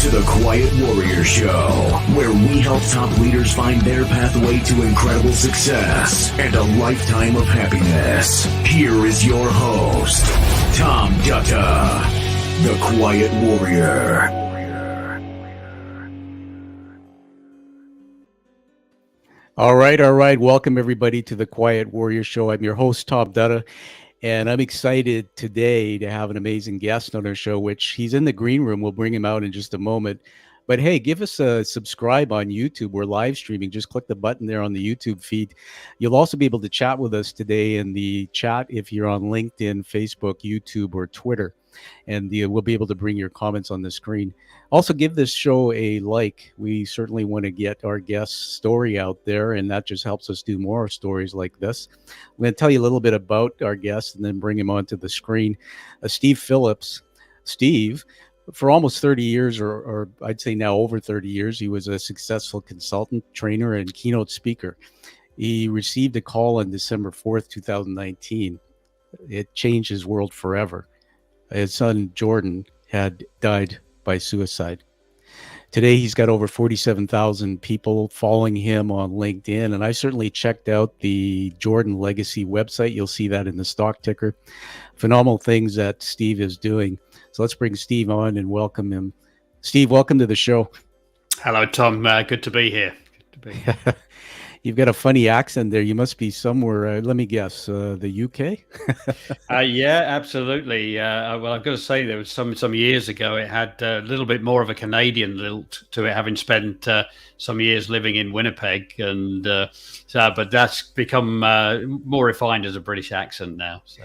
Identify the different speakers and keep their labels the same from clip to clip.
Speaker 1: to the Quiet Warrior Show, where we help top leaders find their pathway to incredible success and a lifetime of happiness. Here is your host, Tom Dutta, the Quiet Warrior.
Speaker 2: All right. Welcome, everybody, to the Quiet Warrior Show. I'm your host, Tom Dutta, and I'm excited today to have an amazing guest on our show, which he's in the green room. We'll bring him out in just a moment. But hey, give us a subscribe on YouTube. We're live streaming. Just click the button there on the YouTube feed. You'll also be able to chat with us today in the chat if you're on LinkedIn, Facebook, YouTube, or Twitter. And we'll be able to bring your comments on the screen. Also, give this show a like. We certainly want to get our guest's story out there, and that just helps us do more stories like this. I'm going to tell you a little bit about our guest and then bring him onto the screen. Steve Phillips. Steve, for almost 30 years, or I'd say now over 30 years, he was a successful consultant, trainer, and keynote speaker. He received a call on December 4th, 2019. It changed his world forever. His son, Jordan, had died by suicide. Today, he's got over 47,000 people following him on LinkedIn, and I certainly checked out the Jordan Legacy website. You'll see that in the stock ticker. Phenomenal things that Steve is doing. So let's bring Steve on and welcome him. Steve, welcome to the show.
Speaker 3: Hello, Tom. Good to be here.
Speaker 2: You've got a funny accent there. You must be somewhere, let me guess, the UK?
Speaker 3: Yeah, absolutely. Well, I've got to say, there was some years ago, it had a little bit more of a Canadian lilt to it, having spent some years living in Winnipeg. But that's become more refined as a British accent now. So.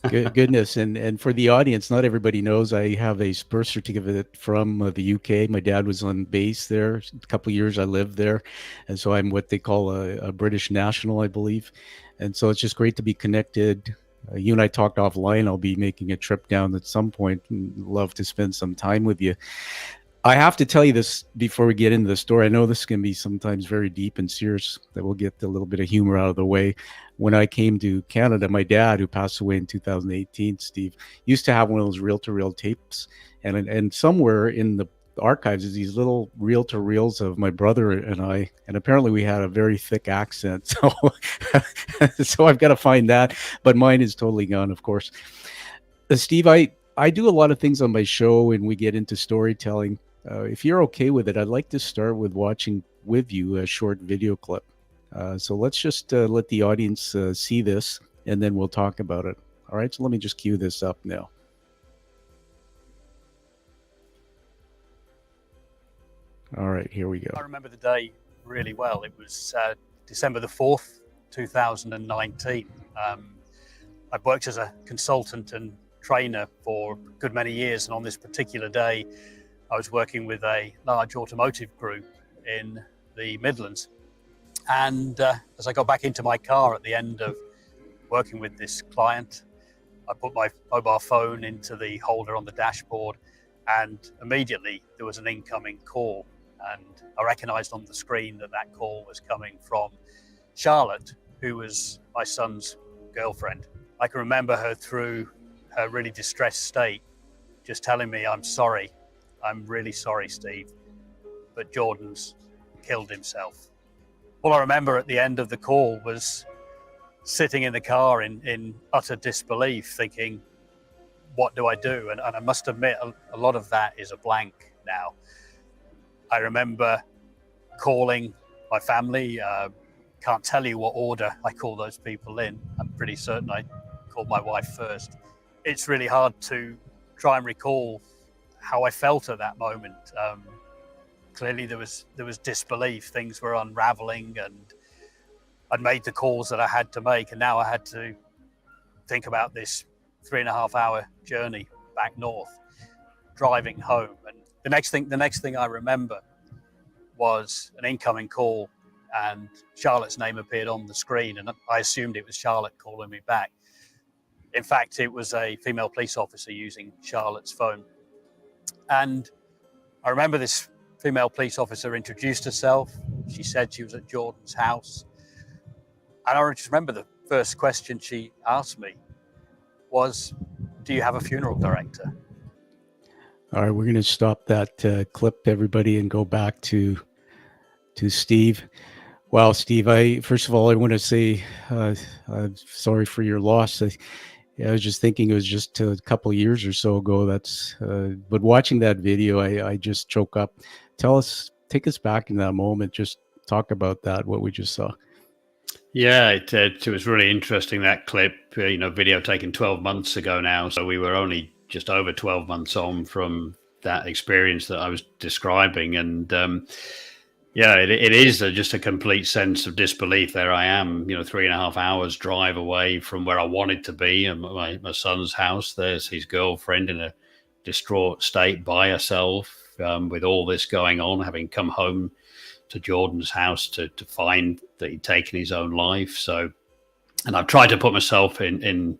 Speaker 2: Goodness. And for the audience, not everybody knows I have a birth certificate from the UK. My dad was on base there. A couple of years I lived there. And so I'm what they call a British national, I believe. And so it's just great to be connected. You and I talked offline. I'll be making a trip down at some point. Love to spend some time with you. I have to tell you this before we get into the story. I know this can be sometimes very deep and serious, that we'll get a little bit of humor out of the way. When I came to Canada, my dad, who passed away in 2018, Steve, used to have one of those reel-to-reel tapes. And somewhere in the archives is these little reel-to-reels of my brother and I. And apparently we had a very thick accent. So, so I've got to find that. But mine is totally gone, of course. Steve, I do a lot of things on my show, and we get into storytelling. If you're okay with it, I'd like to start with watching with you a short video clip. So let's just let the audience see this, and then we'll talk about it. All right, so let me just cue this up now. All right, here we go.
Speaker 4: I remember the day really well. It was December the 4th, 2019. I've worked as a consultant and trainer for a good many years, and on this particular day, I was working with a large automotive group in the Midlands. And as I got back into my car at the end of working with this client, I put my mobile phone into the holder on the dashboard, and immediately there was an incoming call. And I recognized on the screen that call was coming from Charlotte, who was my son's girlfriend. I can remember her through her really distressed state, just telling me, "I'm sorry. I'm really sorry, Steve, but Jordan's killed himself." All I remember at the end of the call was sitting in the car in utter disbelief, thinking, what do I do? And I must admit, a lot of that is a blank now. I remember calling my family. Can't tell you what order I called those people in. I'm pretty certain I called my wife first. It's really hard to try and recall how I felt at that moment. Clearly there was disbelief. Things were unraveling, and I'd made the calls that I had to make, and now I had to think about this 3.5 hour journey back north, driving home. And the next thing I remember was an incoming call, and Charlotte's name appeared on the screen, and I assumed it was Charlotte calling me back. In fact, it was a female police officer using Charlotte's phone. And I remember this female police officer introduced herself. She said she was at Jordan's house. And I just remember the first question she asked me was, "Do you have a funeral director?"
Speaker 2: All right, we're going to stop that clip, everybody, and go back to Steve. Wow, Steve, first of all, I want to say I'm sorry for your loss. I was just thinking it was just a couple of years or so ago. But watching that video, I just choke up. Take us back in that moment. Just talk about that, what we just saw.
Speaker 3: Yeah, it was really interesting, that clip, video taken 12 months ago now. So we were only just over 12 months on from that experience that I was describing. And yeah, it is just a complete sense of disbelief. There I am, 3.5 hours drive away from where I wanted to be, and my son's house. There's his girlfriend in a distraught state by herself, with all this going on, having come home to Jordan's house to find that he'd taken his own life. So, and I've tried to put myself in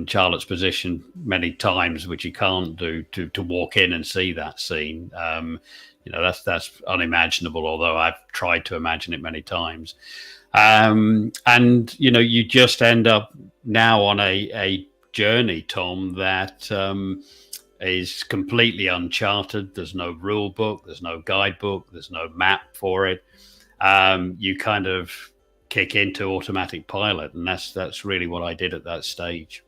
Speaker 3: Charlotte's position many times, which you can't do, to walk in and see that scene. That's unimaginable, although I've tried to imagine it many times. And you just end up now on a journey, Tom, that is completely uncharted. There's no rule book, there's no guidebook, there's no map for it. You kind of kick into automatic pilot, and that's really what I did at that stage.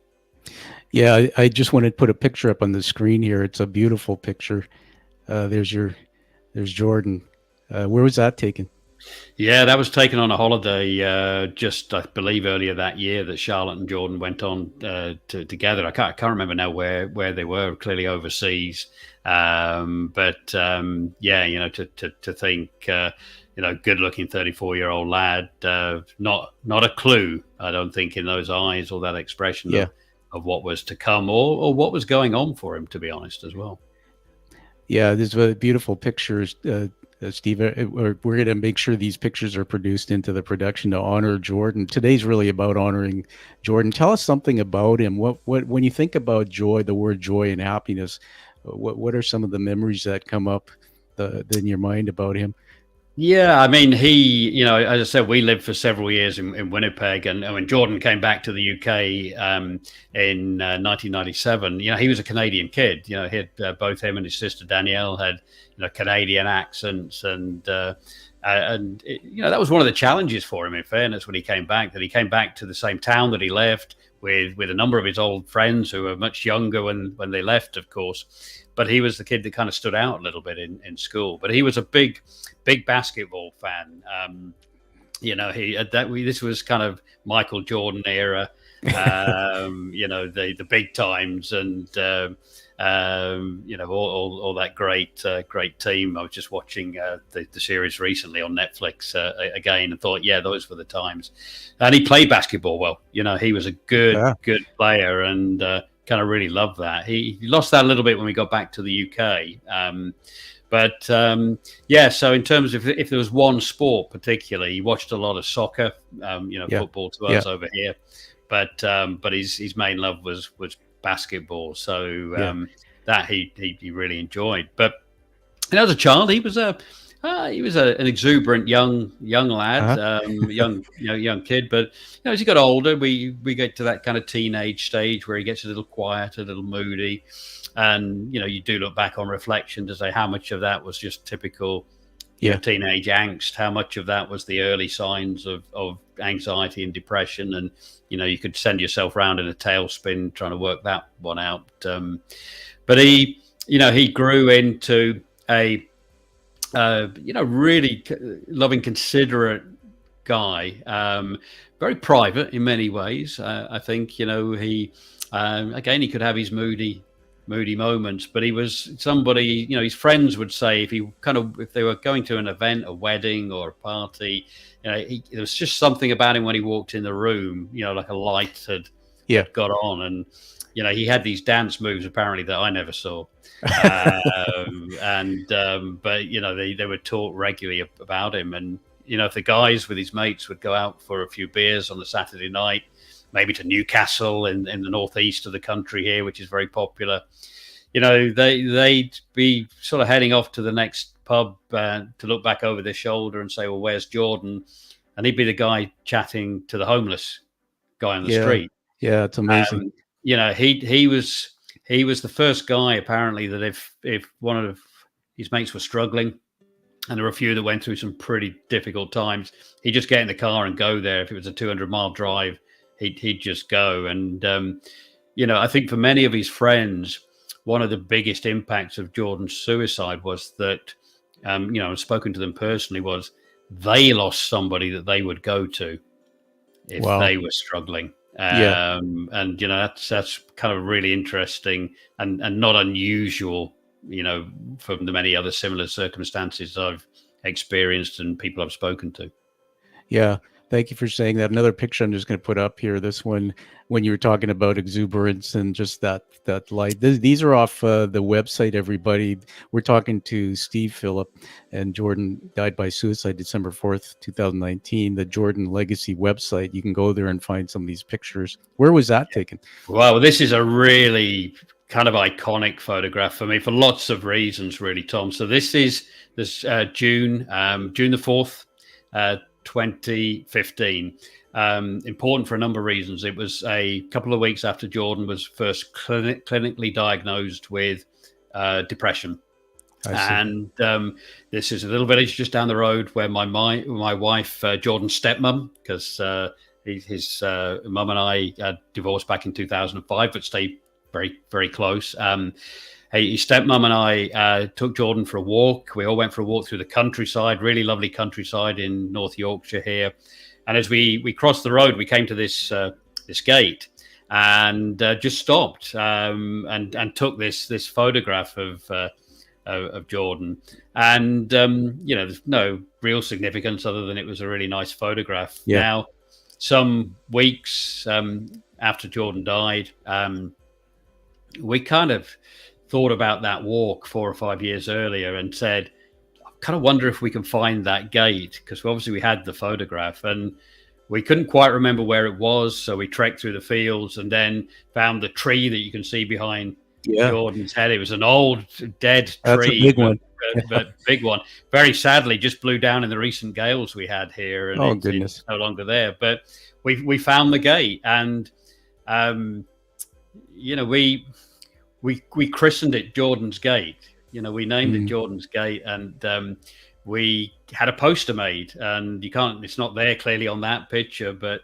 Speaker 2: Yeah, I just wanted to put a picture up on the screen here. It's a beautiful picture. There's Jordan. Where was that taken?
Speaker 3: Yeah, that was taken on a holiday, just I believe earlier that year, that Charlotte and Jordan went on together. I can't remember now where they were. Clearly overseas, but yeah, to think, good-looking 34-year-old lad, not a clue, I don't think, in those eyes or that expression of what was to come or what was going on for him, to be honest, as well.
Speaker 2: Yeah, there's a beautiful pictures. Steve, we're going to make sure these pictures are produced into the production to honor Jordan. Today's really about honoring Jordan. Tell us something about him. What when you think about joy, the word joy and happiness, what are some of the memories that come up in your mind about him?
Speaker 3: Yeah, I mean, he, as I said, we lived for several years in Winnipeg, and when Jordan came back to the UK in 1997, he was a Canadian kid. He had both him and his sister Danielle had Canadian accents, and that was one of the challenges for him, in fairness, when he came back. That he came back to the same town that he left with a number of his old friends who were much younger when they left, of course. But he was the kid that kind of stood out a little bit in school. But he was a big basketball fan. This was kind of Michael Jordan era, the big times, and all that great team. I was just watching the series recently on Netflix again, and thought, yeah, those were the times. And he played basketball well. He was a good player, and kind of really loved that. He lost that a little bit when we got back to the UK. So in terms of if there was one sport particularly, he watched a lot of soccer, football to us over here, but his main love was basketball. So that he really enjoyed. But as a child, he was an exuberant young lad, young kid. But as he got older, we get to that kind of teenage stage where he gets a little quiet, a little moody. And, you do look back on reflection to say how much of that was just typical teenage angst, how much of that was the early signs of anxiety and depression. And, you could send yourself around in a tailspin trying to work that one out. But he grew into a, really loving, considerate guy, very private in many ways. I think, he could have his moody moments, but he was somebody, his friends would say if they were going to an event, a wedding or a party, there was just something about him when he walked in the room, like a light had got on, and he had these dance moves apparently that I never saw. But they would talk regularly about him, and if the guys with his mates would go out for a few beers on a Saturday night, maybe to Newcastle in the northeast of the country here, which is very popular. They'd be sort of heading off to the next pub to look back over their shoulder and say, well, where's Jordan? And he'd be the guy chatting to the homeless guy on the street.
Speaker 2: Yeah, it's amazing.
Speaker 3: He he was the first guy apparently that if one of his mates was struggling, and there were a few that went through some pretty difficult times, he'd just get in the car and go there. If it was a 200-mile drive, he'd just go. And I think for many of his friends, one of the biggest impacts of Jordan's suicide was that, I've spoken to them personally, was they lost somebody that they would go to if they were struggling. And that's kind of really interesting and not unusual, from the many other similar circumstances I've experienced and people I've spoken to.
Speaker 2: Yeah. Thank you for saying that. Another picture I'm just going to put up here. This one, when you were talking about exuberance and just that light. These are off the website, everybody. We're talking to Steve Phillip, and Jordan died by suicide December 4th, 2019. The Jordan Legacy website. You can go there and find some of these pictures. Where was that taken?
Speaker 3: Wow, this is a really kind of iconic photograph for me for lots of reasons, really, Tom. So this is June the 4th. 2015. Important for a number of reasons. It was a couple of weeks after Jordan was first clinically diagnosed with depression. And this is a little village just down the road where my wife, Jordan's stepmom, because his mum and I divorced back in 2005, but stayed very, very close. His stepmom and I took Jordan for a walk. We all went for a walk through the countryside, really lovely countryside in North Yorkshire here. And as we crossed the road, we came to this gate and just stopped and took this photograph of Jordan. And there's no real significance other than it was a really nice photograph.
Speaker 2: Yeah.
Speaker 3: Now, some weeks after Jordan died, we kind of thought about that walk 4 or 5 years earlier and said, I kind of wonder if we can find that gate, because obviously we had the photograph and we couldn't quite remember where it was. So we trekked through the fields and then found the tree that you can see behind Jordan's head. It was an old dead tree.
Speaker 2: That's a big one.
Speaker 3: but big one. Very sadly, just blew down in the recent gales we had here. And it's no longer there. But we found the gate, and we christened it Jordan's Gate. We named it Jordan's Gate, and we had a poster made. And it's not there clearly on that picture, but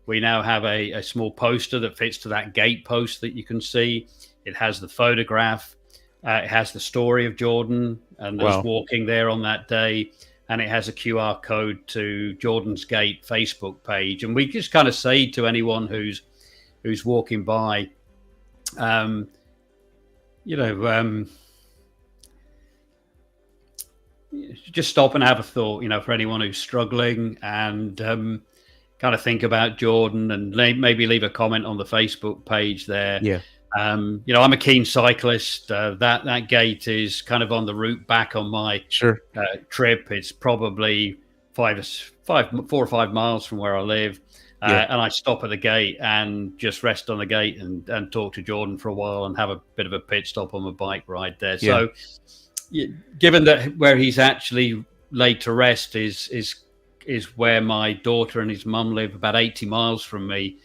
Speaker 3: we now have a small poster that fits to that gate post that you can see. It has the photograph. It has the story of Jordan and us walking there on that day. And it has a QR code to Jordan's Gate Facebook page. And we just kind of say to anyone who's walking by, just stop and have a thought, for anyone who's struggling, and kind of think about Jordan, and maybe leave a comment on the Facebook page there.
Speaker 2: Yeah.
Speaker 3: I'm a keen cyclist. That gate is kind of on the route back on my trip. It's probably 4 or 5 miles from where I live. And I stop at the gate and just rest on the gate and talk to Jordan for a while and have a bit of a pit stop on my bike ride there. Yeah. So given that where he's actually laid to rest is where my daughter and his mum live, about 80 miles from me,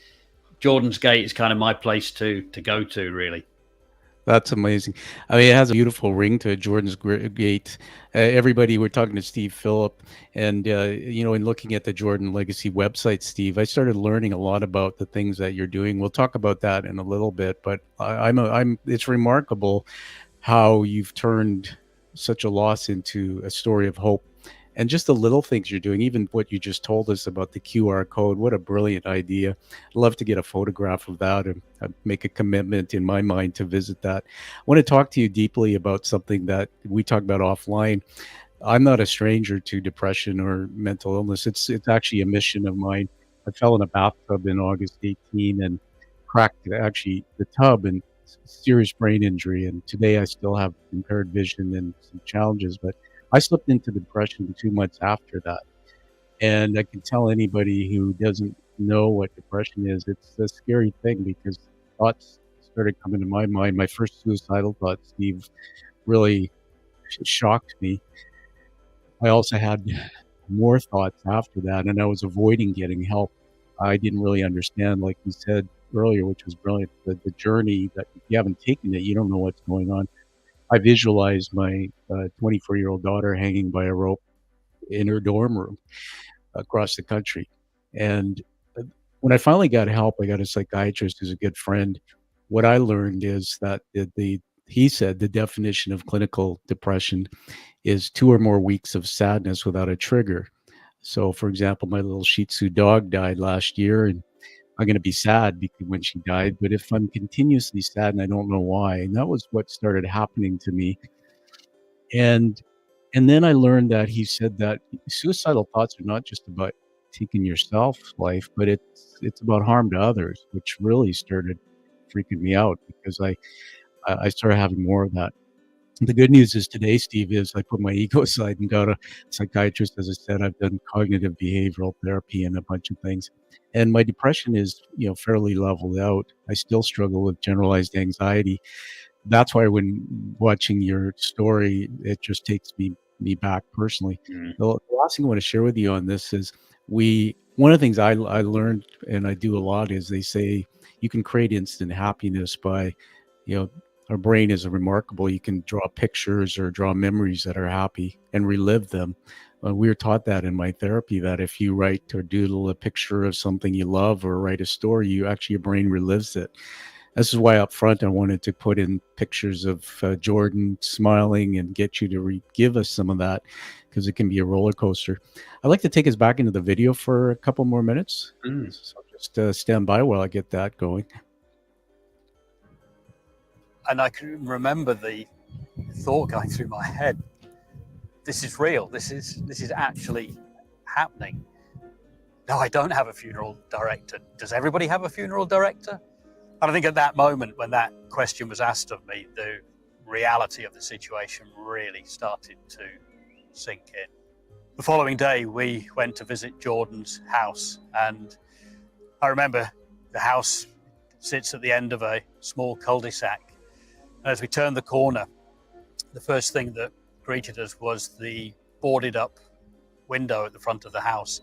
Speaker 3: Jordan's Gate is kind of my place to go to, really.
Speaker 2: That's amazing. I mean, it has a beautiful ring to it, Jordan's Gate. Everybody, we're talking to Steve Phillip, and in looking at the Jordan Legacy website, Steve, I started learning a lot about the things that you're doing. We'll talk about that in a little bit, but it's remarkable how you've turned such a loss into a story of hope. And just the little things you're doing, even what you just told us about the QR code, what a brilliant idea. I'd love to get a photograph of that and make a commitment in my mind to visit that. I want to talk to you deeply about something that we talked about offline. I'm not a stranger to depression or mental illness. It's actually a mission of mine. I fell in a bathtub in August 18 and cracked actually the tub and serious brain injury. And today I still have impaired vision and some challenges, but I slipped into depression 2 months after that. And I can tell anybody who doesn't know what depression is, it's a scary thing because thoughts started coming to my mind. My first suicidal thought, Steve, really shocked me. I also had more thoughts after that, and I was avoiding getting help. I didn't really understand, like you said, earlier, which was brilliant. The journey that if you haven't taken it, you don't know what's going on. I visualized my 24-year-old daughter hanging by a rope in her dorm room across the country. And when I finally got help, I got a psychiatrist who's a good friend. What I learned is that he said the definition of clinical depression is 2 or more weeks of sadness without a trigger. So, for example, my little Shih Tzu dog died last year, and I'm going to be sad because when she died. But if I'm continuously sad and I don't know why, and that was what started happening to me. And then I learned that he said that suicidal thoughts are not just about taking yourself's life, but it's about harm to others, which really started freaking me out because I started having more of that. The good news is today, Steve, is I put my ego aside and got a psychiatrist. As I said, I've done cognitive behavioral therapy and a bunch of things. And my depression is, fairly leveled out. I still struggle with generalized anxiety. That's why when watching your story, it just takes me back personally.
Speaker 3: Mm.
Speaker 2: The last thing I want to share with you on this is one of the things I learned and I do a lot is they say you can create instant happiness by, our brain is remarkable. You can draw pictures or draw memories that are happy and relive them. We were taught that in my therapy that if you write or doodle a picture of something you love or write a story, your brain relives it. This is why up front I wanted to put in pictures of Jordan smiling and get you to give us some of that because it can be a roller coaster. I'd like to take us back into the video for a couple more minutes. So just stand by while I get that going.
Speaker 4: And I can remember the thought going through my head, this is real. This is actually happening. No, I don't have a funeral director. Does everybody have a funeral director? And I think at that moment when that question was asked of me, the reality of the situation really started to sink in. The following day, we went to visit Jordan's house. And I remember the house sits at the end of a small cul-de-sac. And as we turned the corner, the first thing that greeted us was the boarded up window at the front of the house.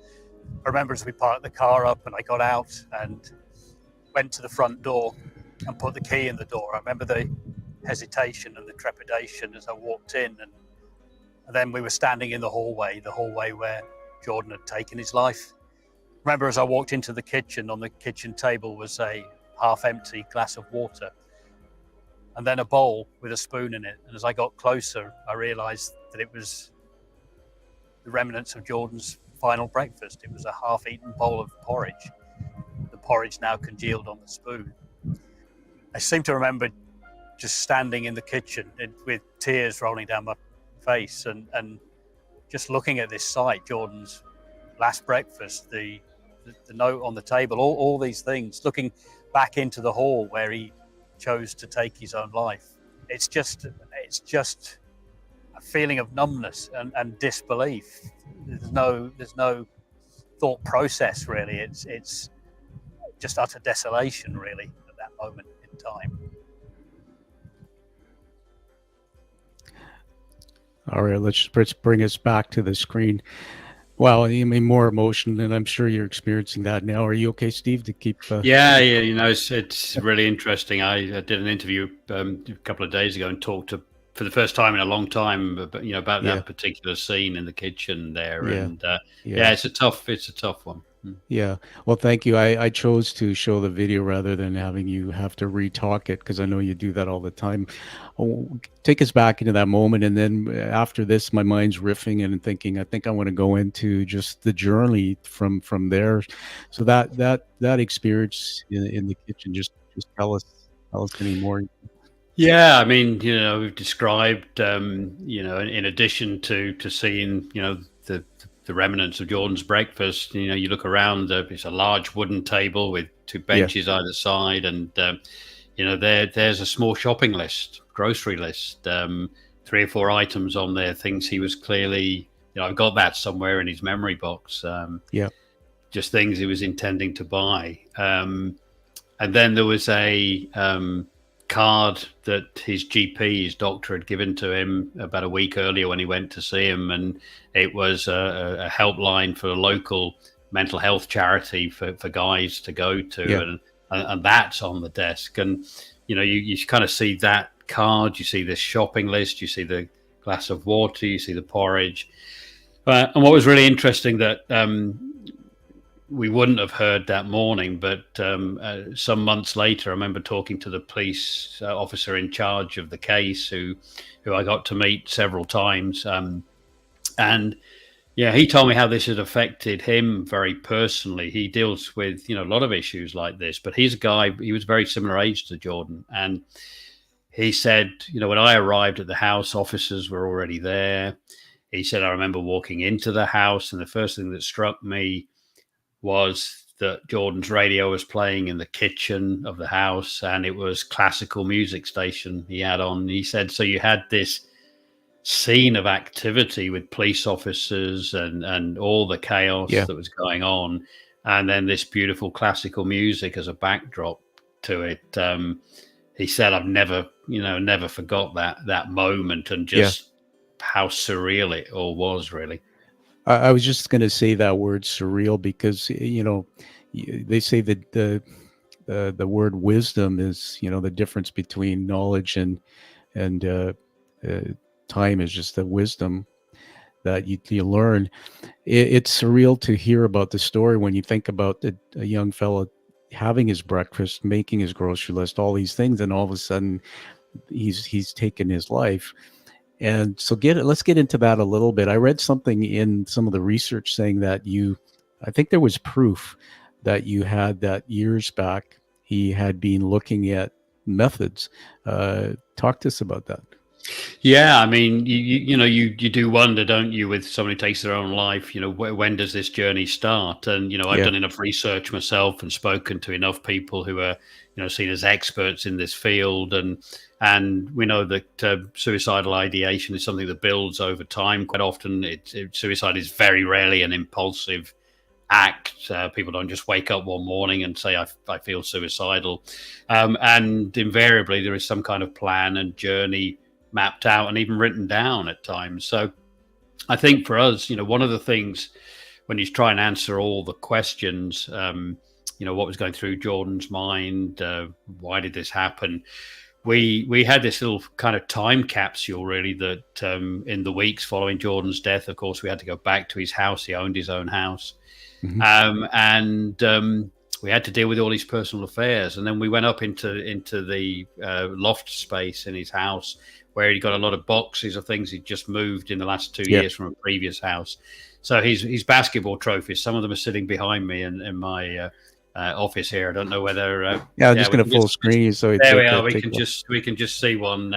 Speaker 4: I remember as we parked the car up and I got out and went to the front door and put the key in the door. I remember the hesitation and the trepidation as I walked in. And then we were standing in the hallway where Jordan had taken his life. I remember as I walked into the kitchen, on the kitchen table was a half-empty glass of water and then a bowl with a spoon in it. And as I got closer, I realized that it was the remnants of Jordan's final breakfast. It was a half-eaten bowl of porridge. The porridge now congealed on the spoon. I seem to remember just standing in the kitchen with tears rolling down my face and just looking at this sight, Jordan's last breakfast, the note on the table, all these things, looking back into the hall where he chose to take his own life. It's just a feeling of numbness and disbelief. There's no thought process really. It's just utter desolation really at that moment in time.
Speaker 2: All right, let's bring us back to the screen. Wow, I mean, more emotion, and I'm sure you're experiencing that now. Are you okay, Steve, to keep...
Speaker 3: Yeah, it's really interesting. I did an interview a couple of days ago and talked for the first time in a long time about that particular scene in the kitchen there.
Speaker 2: Yeah.
Speaker 3: And it's a tough one.
Speaker 2: Yeah. Well, thank you. I chose to show the video rather than having you have to re-talk it because I know you do that all the time. Take us back into that moment. And then after this, my mind's riffing and thinking, I think I want to go into just the journey from there. So that experience in the kitchen, just tell us any more.
Speaker 3: Yeah, I mean, we've described, in addition to seeing, the remnants of Jordan's breakfast, you look around, it's a large wooden table with two benches either side. And, there's a small shopping list, grocery list, 3 or 4 items on there, things he was clearly, I've got that somewhere in his memory box. Just things he was intending to buy. And then there was a card that his GP, his doctor, had given to him about a week earlier when he went to see him, and it was a helpline for a local mental health charity for guys to go to. and that's on the desk. And you kind of see that card, you see this shopping list, you see the glass of water, you see the porridge. And what was really interesting that we wouldn't have heard that morning, but some months later, I remember talking to the police officer in charge of the case, who I got to meet several times, and yeah, he told me how this had affected him very personally. He deals with a lot of issues like this, but he's a guy. He was very similar age to Jordan, and he said, when I arrived at the house, officers were already there. He said, I remember walking into the house, and the first thing that struck me was that Jordan's radio was playing in the kitchen of the house, and it was classical music station he had on. He said, so you had this scene of activity with police officers and all the chaos that was going on, and then this beautiful classical music as a backdrop to it. He said, I've never forgot that moment, and just how surreal it all was, really.
Speaker 2: I was just going to say that word surreal because, they say that the word wisdom is, the difference between knowledge and time is just the wisdom that you learn. It's surreal to hear about the story when you think about a young fellow having his breakfast, making his grocery list, all these things, and all of a sudden he's taken his life. And so let's get into that a little bit. I read something in some of the research saying that I think there was proof that you had that years back he had been looking at methods. Talk to us about that.
Speaker 3: Yeah, I mean, you do wonder, don't you, with somebody who takes their own life, when does this journey start? And, I've done enough research myself and spoken to enough people who are, seen as experts in this field. And we know that suicidal ideation is something that builds over time. Quite often, suicide is very rarely an impulsive act. People don't just wake up one morning and say, I feel suicidal. And invariably, there is some kind of plan and journey mapped out and even written down at times. So I think for us, one of the things when you try and answer all the questions, what was going through Jordan's mind, why did this happen? We had this little kind of time capsule, really, that in the weeks following Jordan's death, of course, we had to go back to his house. He owned his own house. And we had to deal with all his personal affairs. And then we went up into the loft space in his house, where he got a lot of boxes of things he'd just moved in the last 2 years from a previous house. So his basketball trophies, some of them are sitting behind me in my office here. I don't know whether.
Speaker 2: I'm just going to full screen. So
Speaker 3: there we are. We can just see one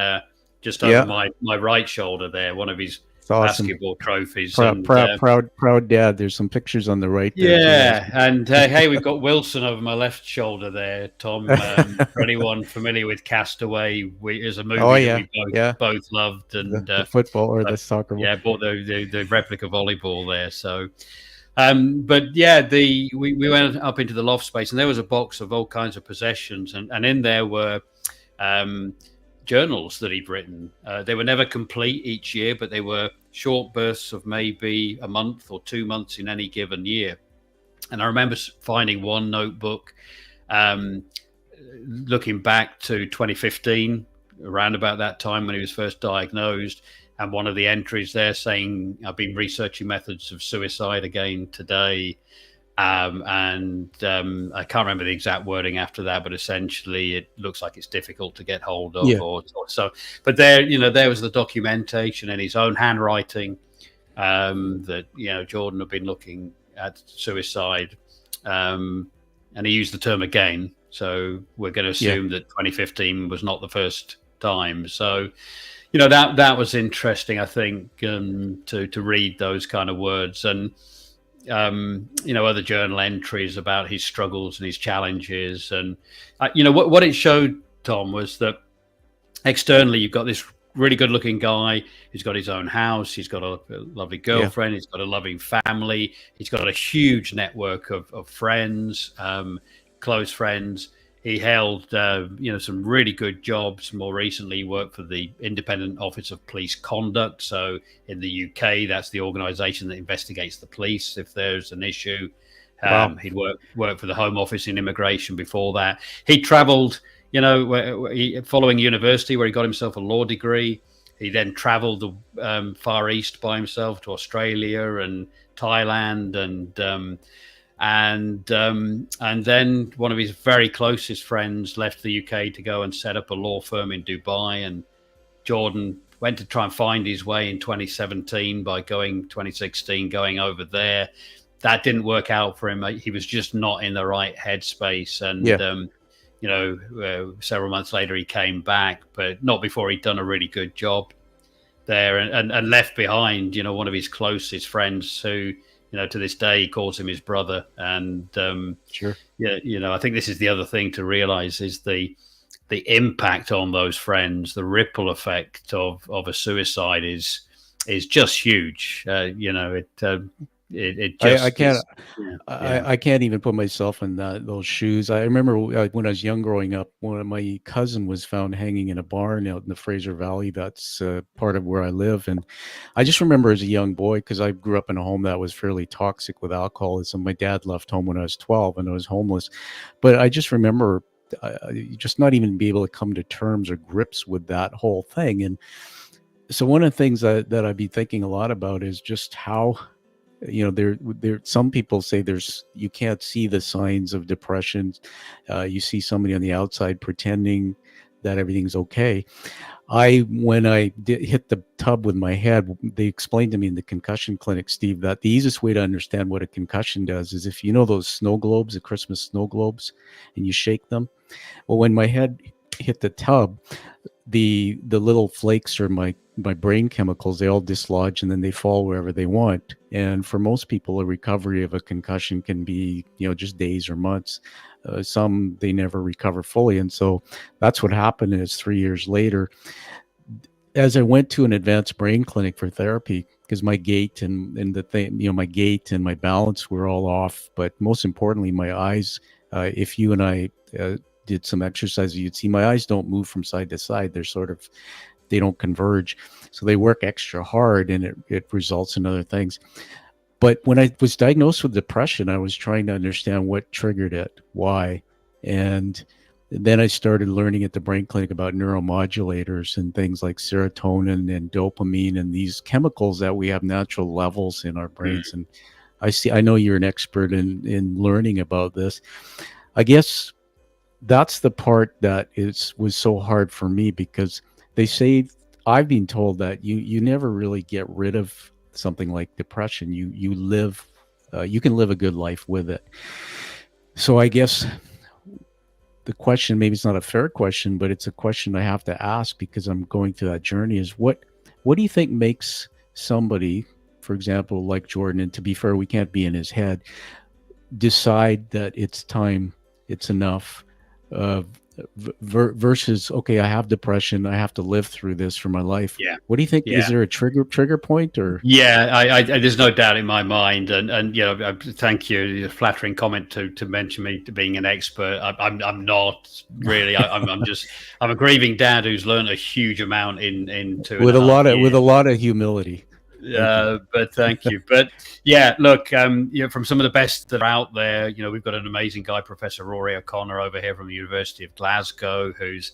Speaker 3: just over my right shoulder there. One of his basketball trophies.
Speaker 2: Proud dad. There's some pictures on the right there.
Speaker 3: Yeah, and hey, we've got Wilson over my left shoulder there, Tom. For anyone familiar with Castaway, is a movie that we both loved, and
Speaker 2: the football or the soccer.
Speaker 3: Yeah, bought the replica volleyball there. So, but yeah, we went up into the loft space, and there was a box of all kinds of possessions, and in there were journals that he'd written. They were never complete each year, but they were short bursts of maybe a month or 2 months in any given year. And I remember finding one notebook, looking back to 2015, around about that time when he was first diagnosed, and one of the entries there saying, I've been researching methods of suicide again today. And I can't remember the exact wording after that, but essentially it looks like it's difficult to get hold of. Or so. But there was the documentation in his own handwriting that Jordan had been looking at suicide, and he used the term again. So we're going to assume that 2015 was not the first time. So that was interesting, I think, to read those kind of words. And other journal entries about his struggles and his challenges. And, what it showed, Tom, was that externally you've got this really good looking guy who's got his own house. He's got a lovely girlfriend. He's got a loving family. He's got a huge network of friends, close friends. He held, some really good jobs. More recently, he worked for the Independent Office of Police Conduct. So in the UK, that's the organisation that investigates the police if there's an issue.
Speaker 2: Wow.
Speaker 3: He'd worked for the Home Office in immigration before that. He travelled, following university where he got himself a law degree. He then travelled the Far East by himself to Australia and Thailand, and then one of his very closest friends left the UK to go and set up a law firm in Dubai. And Jordan went to try and find his way in 2016 going over there. That didn't work out for him. He was just not in the right headspace. And several months later he came back, but not before he'd done a really good job there, and left behind one of his closest friends who, to this day he calls him his brother. And
Speaker 2: Sure.
Speaker 3: I think this is the other thing to realize is the impact on those friends. The ripple effect of a suicide is just huge. It just
Speaker 2: I can't.
Speaker 3: is,
Speaker 2: I can't even put myself in those shoes. I remember when I was young growing up, one of my cousin was found hanging in a barn out in the Fraser Valley. That's part of where I live. And I just remember as a young boy, because I grew up in a home that was fairly toxic with alcoholism. My dad left home when I was 12 and I was homeless. But I just remember just not even be able to come to terms or grips with that whole thing. And so one of the things that I'd be thinking a lot about is just how, there some people say you can't see the signs of depression. You see somebody on the outside pretending that everything's okay. When I hit the tub with my head, they explained to me in the concussion clinic, Steve, that the easiest way to understand what a concussion does is if those snow globes, the Christmas snow globes, and you shake them. Well, when my head hit the tub, the little flakes are my brain chemicals. They all dislodge and then they fall wherever they want. And for most people, a recovery of a concussion can be, just days or months. Some, they never recover fully. And so that's what happened is 3 years later, as I went to an advanced brain clinic for therapy, because my gait and the thing, my gait and my balance were all off. But most importantly, my eyes, if you and I did some exercise, you'd see my eyes don't move from side to side. They don't converge. So they work extra hard and it results in other things. But when I was diagnosed with depression, I was trying to understand what triggered it, why. And then I started learning at the brain clinic about neuromodulators and things like serotonin and dopamine and these chemicals that we have natural levels in our brains. And I know you're an expert in learning about this. I guess that's the part that was so hard for me, because they say, I've been told that you never really get rid of something like depression. You can live a good life with it. So I guess the question, maybe it's not a fair question, but it's a question I have to ask because I'm going through that journey, is what do you think makes somebody, for example, like Jordan, and to be fair, we can't be in his head, decide that it's time, it's enough, versus, okay, I have depression, I have to live through this for my life.
Speaker 3: Yeah.
Speaker 2: What do you think?
Speaker 3: Yeah.
Speaker 2: Is there a trigger point, or?
Speaker 3: Yeah, I there's no doubt in my mind, and thank you. A flattering comment to mention me to being an expert. I'm not really. I'm a grieving dad who's learned a huge amount in 2.5 years.
Speaker 2: With a lot of humility.
Speaker 3: But thank you. But yeah, look, from some of the best that are out there, we've got an amazing guy, Professor Rory O'Connor, over here from the University of Glasgow, who's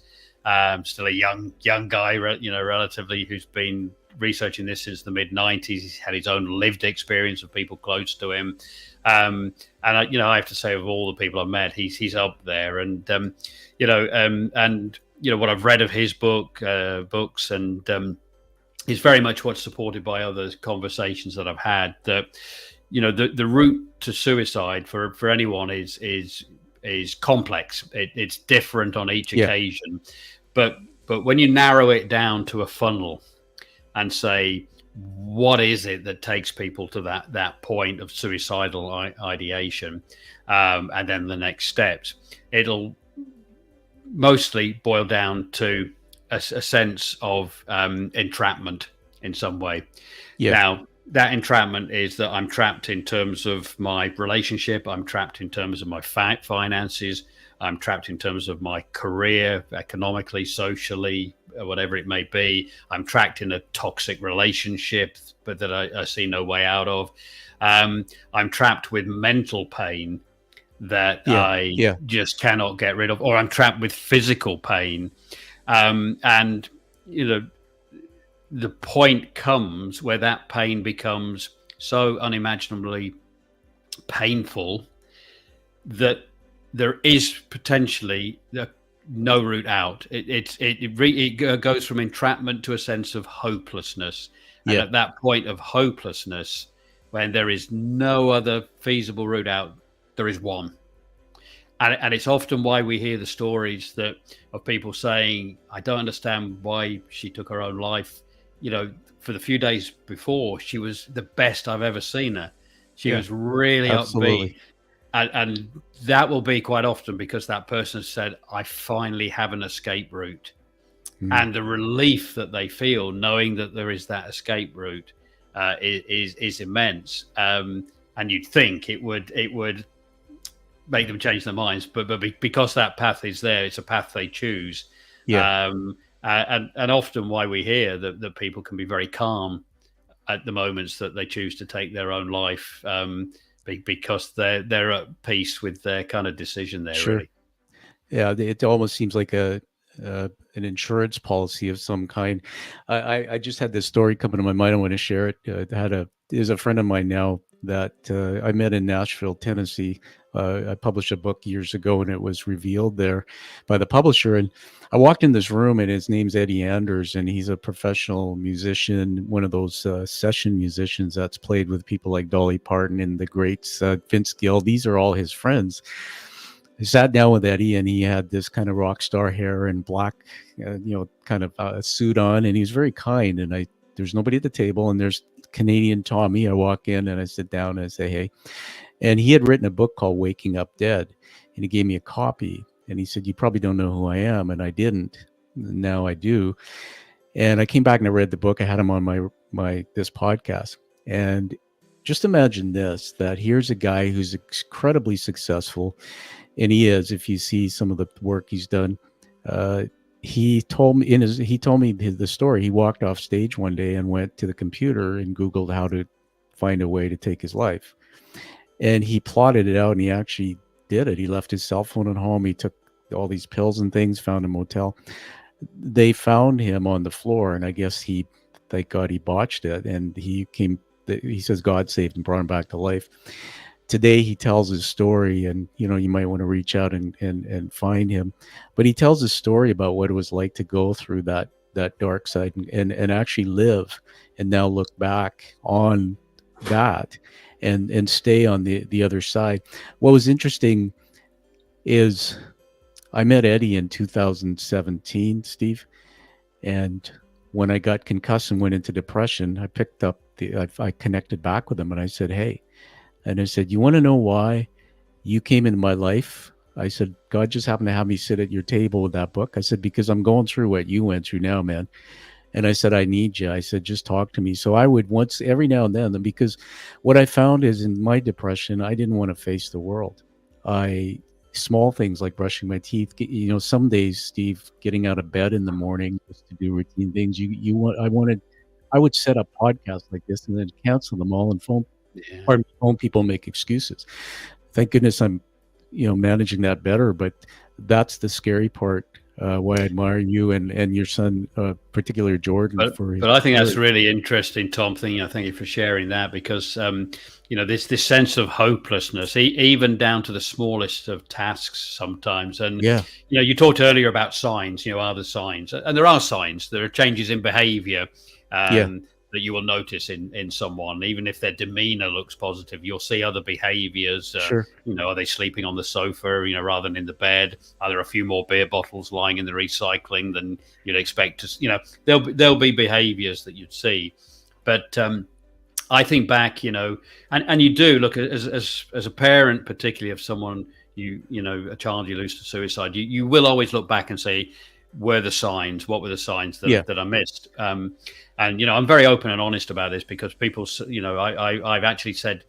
Speaker 3: still a young guy, relatively, who's been researching this since the mid-90s. He's had his own lived experience of people close to him, and I have to say, of all the people I've met, he's up there. And what I've read of his books and is very much what's supported by other conversations that I've had, that the route to suicide for anyone is complex. It's different on each occasion, but when you narrow it down to a funnel and say, what is it that takes people to that point of suicidal ideation, and then the next steps, it'll mostly boil down to a sense of entrapment in some way. Yeah. Now, that entrapment is that I'm trapped in terms of my relationship. I'm trapped in terms of my finances. I'm trapped in terms of my career, economically, socially, whatever it may be. I'm trapped in a toxic relationship, but that I see no way out of. I'm trapped with mental pain that I just cannot get rid of, or I'm trapped with physical pain. And, you know, the point comes where that pain becomes so unimaginably painful that there is potentially no route out. It goes from entrapment to a sense of hopelessness. And at that point of hopelessness, when there is no other feasible route out, there is one. And it's often why we hear the stories of people saying, I don't understand why she took her own life. You know, for the few days before, she was the best I've ever seen her. She was really upbeat. And that will be quite often because that person has said, I finally have an escape route. And the relief that they feel knowing that there is that escape route is immense. And you'd think it would make them change their minds, but because that path is there, it's a path they choose. And often why we hear that people can be very calm at the moments that they choose to take their own life, because they're at peace with their kind of decision there. Really.
Speaker 2: It almost seems like an insurance policy of some kind. I just had this story come into my mind. I want to share it. There's a friend of mine now that I met in Nashville, Tennessee. I published a book years ago, and it was revealed there by the publisher. And I walked in this room, and his name's Eddie Anders, and he's a professional musician, one of those session musicians that's played with people like Dolly Parton and the greats, Vince Gill. These are all his friends. I sat down with Eddie, and he had this kind of rock star hair and black, kind of a suit on, and he was very kind. And there's nobody at the table, and there's Canadian Tommy. I walk in and I sit down and I say, hey. And he had written a book called Waking Up Dead, and he gave me a copy. And he said, you probably don't know who I am. And I didn't. Now I do. And I came back and I read the book. I had him on this podcast. And just imagine this, that here's a guy who's incredibly successful. And he is, if you see some of the work he's done. He told me the story. He walked off stage one day and went to the computer and Googled how to find a way to take his life. And he plotted it out, and he actually did it. He left his cell phone at home. He took all these pills and things, found a motel. They found him on the floor, and I guess thank God he botched it. And he says God saved and brought him back to life. Today he tells his story, and you might want to reach out and find him. But he tells a story about what it was like to go through that dark side and actually live, and now look back on that and stay on the other side. What was interesting is I met Eddie in 2017, Steve, and when I got concussed and went into depression, I picked up I connected back with him, and I said, hey. And I said, you want to know why you came into my life? I said, God just happened to have me sit at your table with that book. I said, because I'm going through what you went through now, man. And I said, I need you. I said, just talk to me. So I would every now and then, because what I found is in my depression, I didn't want to face the world. Small things like brushing my teeth, some days, Steve, getting out of bed in the morning just to do routine things. I would set up podcasts like this and then cancel them all and phone people, make excuses. Thank goodness I'm, managing that better. But that's the scary part. Why I admire you and your son, particularly Jordan.
Speaker 3: But I think that's really interesting, Tom. Thank you for sharing that, because this sense of hopelessness, even down to the smallest of tasks sometimes. And you talked earlier about signs. Are there signs? And there are signs. There are changes in behaviour. That you will notice in someone, even if their demeanor looks positive, you'll see other behaviors.
Speaker 2: Sure.
Speaker 3: Are they sleeping on the sofa, rather than in the bed? Are there a few more beer bottles lying in the recycling than you'd expect to, there'll be behaviors that you'd see. But I think back, and you do look as a parent, particularly of someone, a child you lose to suicide, you will always look back and say, what were the signs that I missed? And I'm very open and honest about this, because people, I've actually said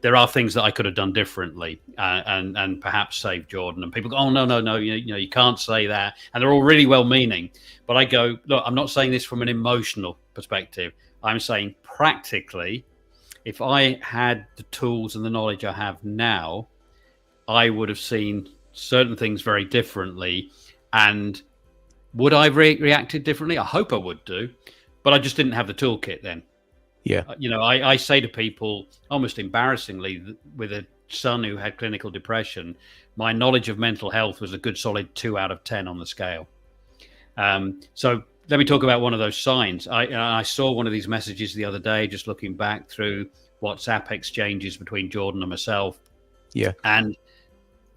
Speaker 3: there are things that I could have done differently, and perhaps saved Jordan. And people go, oh, no, you can't say that. And they're all really well-meaning. But I go, look, I'm not saying this from an emotional perspective. I'm saying practically, if I had the tools and the knowledge I have now, I would have seen certain things very differently. And would I reacted differently? I hope I would do. But I just didn't have the toolkit then.
Speaker 2: Yeah.
Speaker 3: I say to people almost embarrassingly, with a son who had clinical depression, my knowledge of mental health was a good solid 2 out of 10 on the scale. So let me talk about one of those signs. I saw one of these messages the other day, just looking back through WhatsApp exchanges between Jordan and myself.
Speaker 2: Yeah.
Speaker 3: And,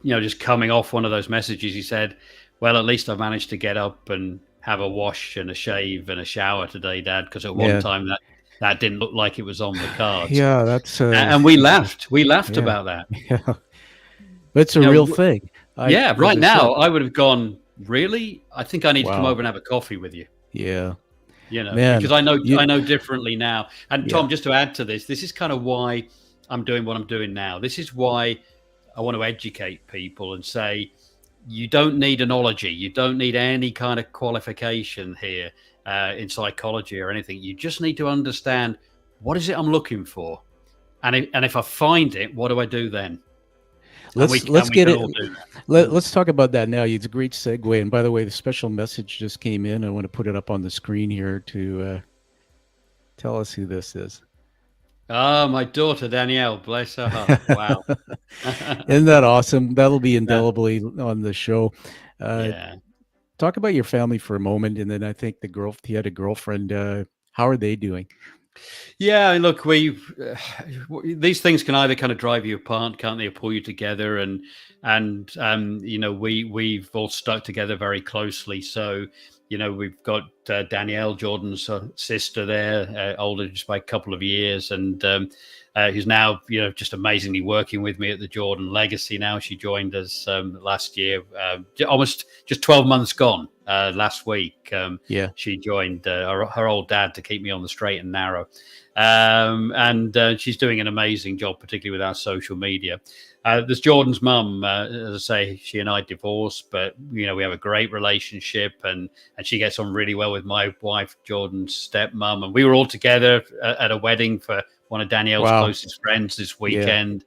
Speaker 3: just coming off one of those messages, he said, well, at least I've managed to get up and have a wash and a shave and a shower today, Dad, because at one time that didn't look like it was on the cards.
Speaker 2: Yeah, that's
Speaker 3: and we laughed. We laughed about that.
Speaker 2: Yeah, but it's a real thing.
Speaker 3: Right now, I would have gone, really? I think I need to come over and have a coffee with you.
Speaker 2: Yeah.
Speaker 3: Man, because I know differently now. And Tom, just to add to this is kind of why I'm doing what I'm doing now. This is why I want to educate people and say, you don't need an ology. You don't need any kind of qualification here in psychology or anything. You just need to understand, what is it I'm looking for? And if I find it, what do I do then?
Speaker 2: Let's get it. Let's talk about that now. It's a great segue. And by the way, the special message just came in. I want to put it up on the screen here to tell us who this is.
Speaker 3: Oh, my daughter, Danielle. Bless her heart. Wow.
Speaker 2: Isn't that awesome? That'll be indelibly on the show. Talk about your family for a moment. And then I think he had a girlfriend. How are they doing?
Speaker 3: Yeah, look, these things can either kind of drive you apart, can't they, or pull you together? And we've all stuck together very closely. So, we've got Danielle, Jordan's sister there, older just by a couple of years, and who's now, just amazingly working with me at the Jordan Legacy now. She joined us last year, almost just 12 months gone last week. She joined her old dad to keep me on the straight and narrow. And she's doing an amazing job, particularly with our social media. There's Jordan's mum. As I say, she and I divorced, but we have a great relationship, and she gets on really well with my wife, Jordan's stepmom. And we were all together at a wedding for one of Danielle's closest friends this weekend.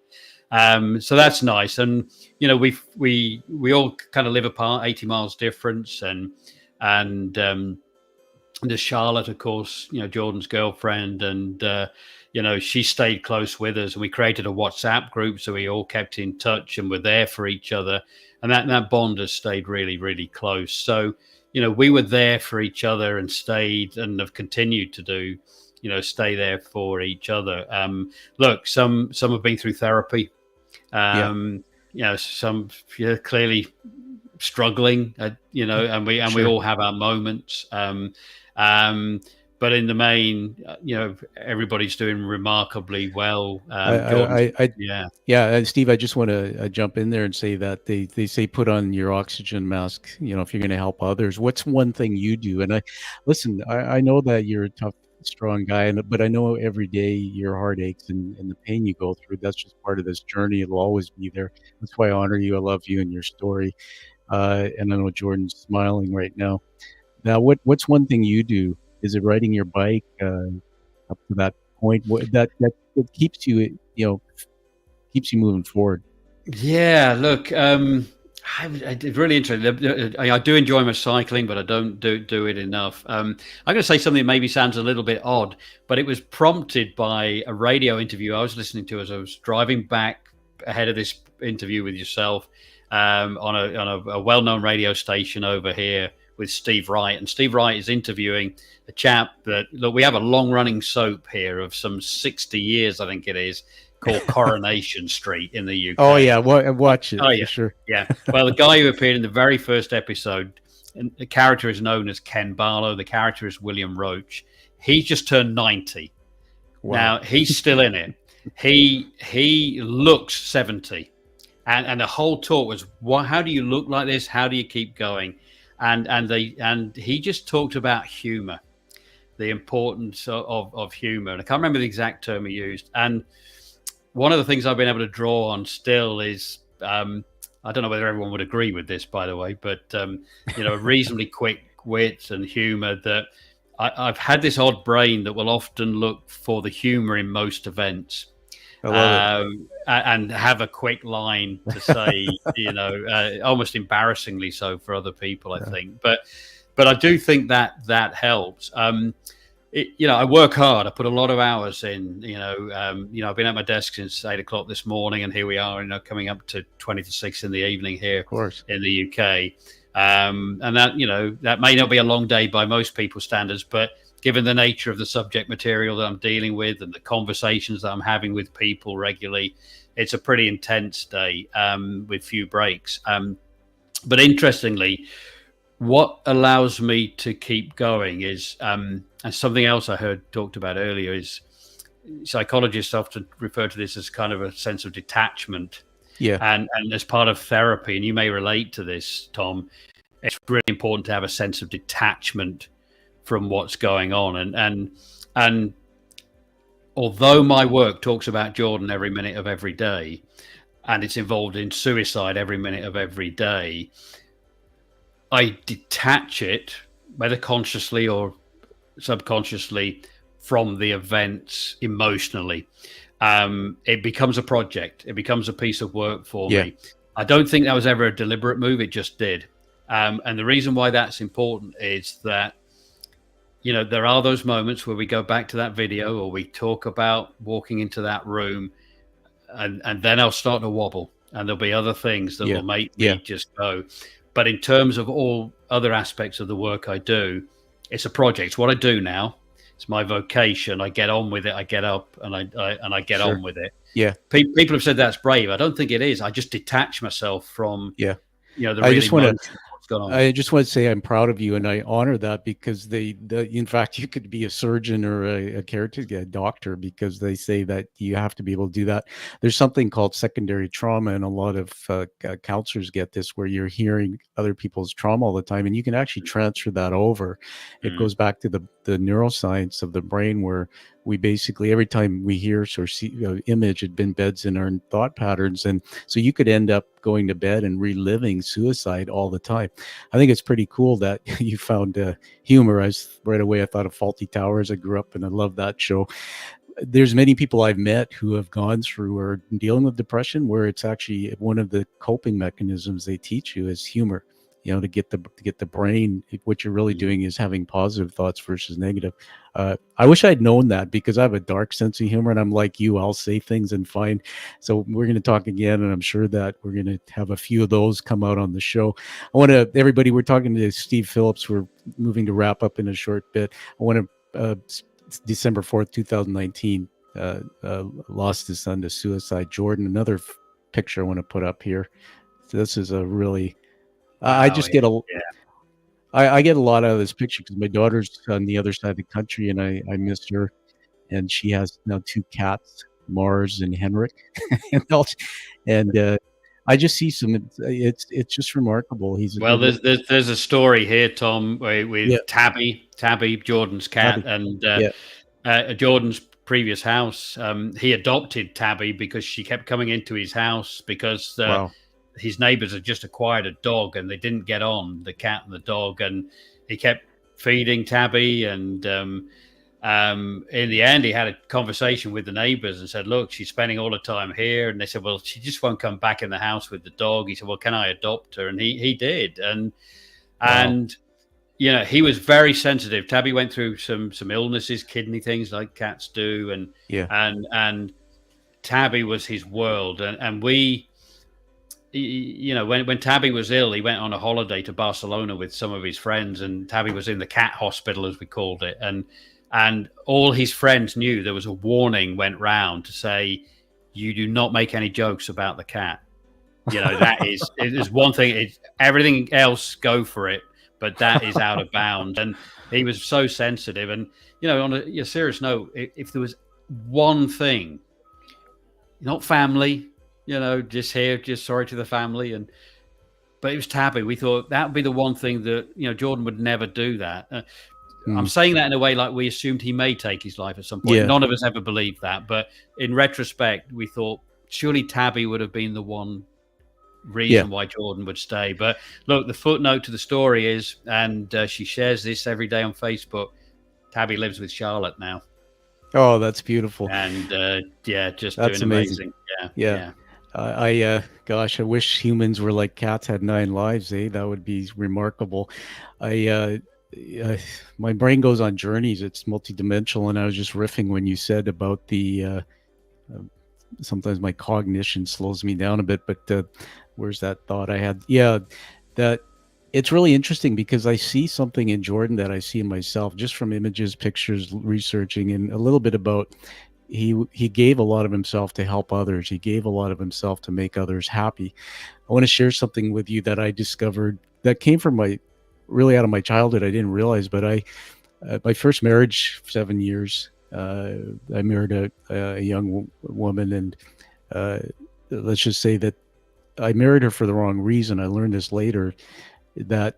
Speaker 3: So that's nice. And we all kind of live apart, 80 miles difference, and there's Charlotte, of course, Jordan's girlfriend, and she stayed close with us, and we created a WhatsApp group, so we all kept in touch and were there for each other, and that bond has stayed really, really close. So we were there for each other and stayed, and have continued to do, stay there for each other. Look, some have been through therapy, some clearly struggling, and we all have our moments. But in the main, everybody's doing remarkably well.
Speaker 2: Steve, I just want to jump in there and say that they say put on your oxygen mask, if you're going to help others. What's one thing you do? And I know that you're a tough, strong guy, but I know every day your heartaches and the pain you go through, that's just part of this journey. It'll always be there. That's why I honor you. I love you and your story. And I know Jordan's smiling right now. Now, what's one thing you do? Is it riding your bike up to that point that keeps you, keeps you moving forward?
Speaker 3: Yeah, look, I'm really interested. I do enjoy my cycling, but I don't do it enough. I'm going to say something that maybe sounds a little bit odd, but it was prompted by a radio interview I was listening to as I was driving back ahead of this interview with yourself on a well-known radio station over here with Steve Wright. And Steve Wright is interviewing a chap that, look, we have a long-running soap here of some 60 years, I think it is, called Coronation Street in the UK.
Speaker 2: Oh, yeah. Watch it. Oh, yeah. Sure.
Speaker 3: Yeah. Well, the guy who appeared in the very first episode, and the character is known as Ken Barlow. The character is William Roach. He just turned 90. Wow. Now, he's still in it. He looks 70. And the whole talk was, how do you look like this? How do you keep going? And he just talked about humor, the importance of humor. And I can't remember the exact term he used. And one of the things I've been able to draw on still is, I don't know whether everyone would agree with this, by the way, but a reasonably quick wit and humor. That I've had this odd brain that will often look for the humor in most events.
Speaker 2: I love
Speaker 3: and have a quick line to say, almost embarrassingly so for other people, I think. But I do think that helps. I work hard. I put a lot of hours in. I've been at my desk since 8 o'clock this morning, and here we are. Coming up to 20 to 6 in the evening here,
Speaker 2: of course,
Speaker 3: in the UK. And that may not be a long day by most people's standards, but given the nature of the subject material that I'm dealing with and the conversations that I'm having with people regularly, it's a pretty intense day with few breaks. But interestingly, what allows me to keep going is, and something else I heard talked about earlier, is psychologists often refer to this as kind of a sense of detachment.
Speaker 2: Yeah.
Speaker 3: And as part of therapy, and you may relate to this, Tom, it's really important to have a sense of detachment from what's going on. And although my work talks about Jordan every minute of every day, and it's involved in suicide every minute of every day, I detach it, whether consciously or subconsciously, from the events emotionally. It becomes a project. It becomes a piece of work for me. I don't think that was ever a deliberate move. It just did. And the reason why that's important is that, there are those moments where we go back to that video or we talk about walking into that room, and then I'll start to wobble, and there'll be other things that will make me just go. But in terms of all other aspects of the work I do, it's a project. It's what I do now. It's my vocation. I get on with it. I get up and I get on with it.
Speaker 2: Yeah.
Speaker 3: People have said that's brave. I don't think it is. I just detach myself from, the
Speaker 2: I
Speaker 3: really
Speaker 2: just want
Speaker 3: what's going on.
Speaker 2: I just want to say I'm proud of you, and I honor that, because in fact, you could be a surgeon or a caretaker, a doctor, because they say that you have to be able to do that. There's something called secondary trauma, and a lot of counselors get this, where you're hearing other people's trauma all the time, and you can actually transfer that over. It goes back to the neuroscience of the brain, where we basically, every time we hear or see image, it embeds in our thought patterns. And so you could end up going to bed and reliving suicide all the time. I think it's pretty cool that you found humor. Right away, I thought of Faulty Towers. I grew up and I love that show. There's many people I've met who have gone through or dealing with depression, where it's actually one of the coping mechanisms they teach you is humor. To get the brain, what you're really doing is having positive thoughts versus negative. I wish I'd known that, because I have a dark sense of humor, and I'm like you, I'll say things and find. So we're going to talk again, and I'm sure that we're going to have a few of those come out on the show. Everybody, we're talking to Steve Phillips. We're moving to wrap up in a short bit. I want to, December 4th, 2019, lost his son to suicide. Jordan, another picture I want to put up here. So this is a really, I just get I get a lot out of this picture, because my daughter's on the other side of the country, and I miss her, and she has now 2 cats, Mars and Henrik, and I just see some. It's just remarkable.
Speaker 3: There's a story here, Tom, with Tabby, Jordan's cat, and Jordan's previous house. He adopted Tabby because she kept coming into his house because. His neighbors had just acquired a dog, and they didn't get on, the cat and the dog, and he kept feeding Tabby. And in the end, he had a conversation with the neighbors and said, look, she's spending all the time here. And they said, well, she just won't come back in the house with the dog. He said, well, can I adopt her? And he did. And he was very sensitive. Tabby went through some illnesses, kidney things like cats do. And Tabby was his world. And we, when Tabby was ill, he went on a holiday to Barcelona with some of his friends, and Tabby was in the cat hospital, as we called it. And all his friends knew there was a warning went round to say, you do not make any jokes about the cat. That is one thing. Everything else, go for it, but that is out of bounds. And he was so sensitive. And, on a serious note, if there was one thing, not family, just sorry to the family. But it was Tabby. We thought that would be the one thing that, Jordan would never do that. I'm saying that in a way like we assumed he may take his life at some point.
Speaker 2: Yeah.
Speaker 3: None of us ever believed that. But in retrospect, we thought surely Tabby would have been the one reason why Jordan would stay. But look, the footnote to the story is, and she shares this every day on Facebook, Tabby lives with Charlotte now.
Speaker 2: Oh, that's beautiful.
Speaker 3: And just
Speaker 2: that's
Speaker 3: doing
Speaker 2: amazing.
Speaker 3: Yeah.
Speaker 2: Gosh, I wish humans were like cats, had 9 lives. That would be remarkable. My brain goes on journeys. It's multidimensional, and I was just riffing when you said about the sometimes my cognition slows me down a bit, but where's that thought I had? That it's really interesting because I see something in Jordan that I see in myself just from images, pictures, researching, and a little bit about he gave a lot of himself to help others. He gave a lot of himself to make others happy. I want to share something with you that I discovered that came from really out of my childhood. I didn't realize, but my first marriage, 7 years, I married a young woman, and let's just say that I married her for the wrong reason. I learned this later, that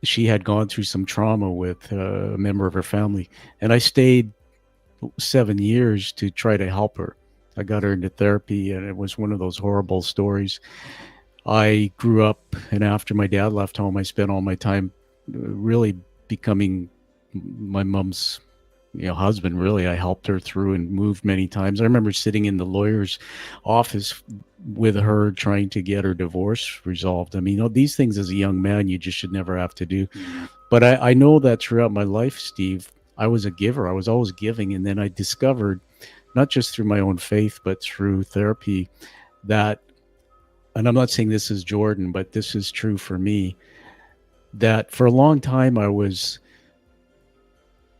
Speaker 2: she had gone through some trauma with a member of her family, and I stayed 7 years to try to help her. I got her into therapy, and it was one of those horrible stories. I grew up, and after my dad left home, I spent all my time really becoming my mom's husband. Really, I helped her through and moved many times. I remember sitting in the lawyer's office with her trying to get her divorce resolved. I mean, these things as a young man you just should never have to do. But I know that throughout my life, Steve, I was a giver. I was always giving. And then I discovered, not just through my own faith, but through therapy, that, and I'm not saying this is Jordan, but this is true for me, that for a long time